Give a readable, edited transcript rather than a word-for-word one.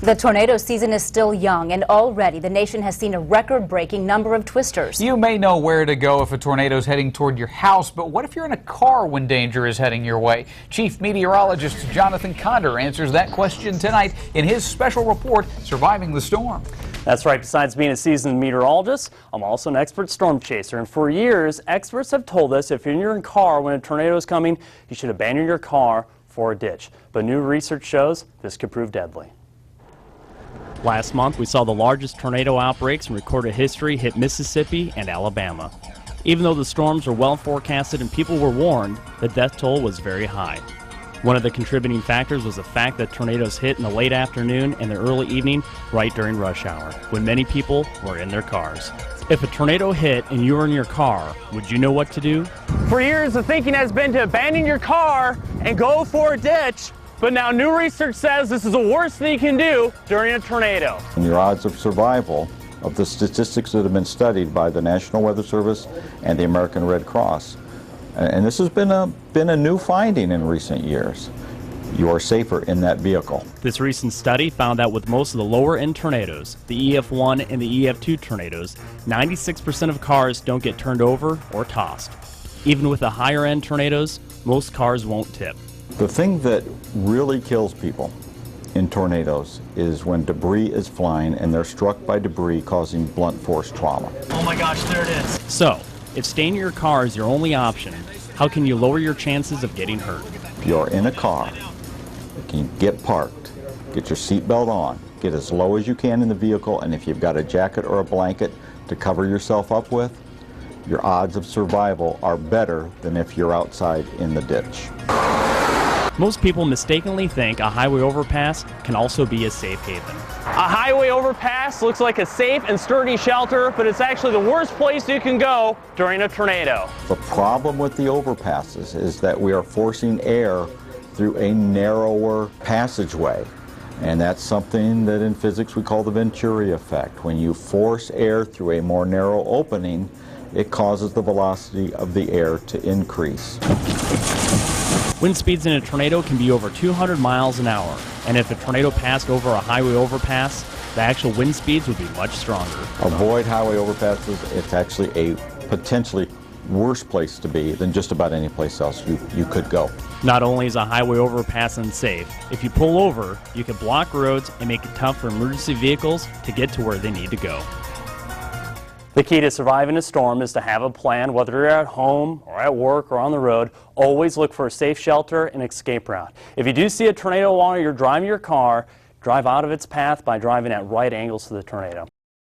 The tornado season is still young, and already the nation has seen a record-breaking number of twisters. You may know where to go if a tornado is heading toward your house, but what if you're in a car when danger is heading your way? Chief Meteorologist Jonathan Conder answers that question tonight in his special report, Surviving the Storm. That's right. Besides being a seasoned meteorologist, I'm also an expert storm chaser. And for years, experts have told us if you're in your car when a tornado is coming, you should abandon your car for a ditch. But new research shows this could prove deadly. Last month, we saw the largest tornado outbreaks in recorded history hit Mississippi and Alabama. Even though the storms were well forecasted and people were warned, the death toll was very high. One of the contributing factors was the fact that tornadoes hit in the late afternoon and the early evening right during rush hour, when many people were in their cars. If a tornado hit and you were in your car, would you know what to do? For years, the thinking has been to abandon your car and go for a ditch. But now new research says this is the worst thing you can do during a tornado. And your odds of survival of the statistics that have been studied by the National Weather Service and the American Red Cross, and this has been a new finding in recent years, you are safer in that vehicle. This recent study found that with most of the lower end tornadoes, the EF1 and the EF2 tornadoes, 96% of cars don't get turned over or tossed. Even with the higher end tornadoes, most cars won't tip. The thing that really kills people in tornadoes is when debris is flying and they're struck by debris causing blunt force trauma. Oh my gosh, there it is. So, if staying in your car is your only option, how can you lower your chances of getting hurt? If you're in a car, you can get parked, get your seatbelt on, get as low as you can in the vehicle, and if you've got a jacket or a blanket to cover yourself up with, your odds of survival are better than if you're outside in the ditch. Most people mistakenly think a highway overpass can also be a safe haven. A highway overpass looks like a safe and sturdy shelter, but it's actually the worst place you can go during a tornado. The problem with the overpasses is that we are forcing air through a narrower passageway. And that's something that in physics we call the Venturi effect. When you force air through a more narrow opening, it causes the velocity of the air to increase. Wind speeds in a tornado can be over 200 miles an hour, and if a tornado passed over a highway overpass, the actual wind speeds would be much stronger. Avoid highway overpasses. It's actually a potentially worse place to be than just about any place else you could go. Not only is a highway overpass unsafe, if you pull over, you can block roads and make it tough for emergency vehicles to get to where they need to go. The key to surviving a storm is to have a plan, whether you're at home or at work or on the road. Always look for a safe shelter and escape route. If you do see a tornado while you're driving your car, drive out of its path by driving at right angles to the tornado.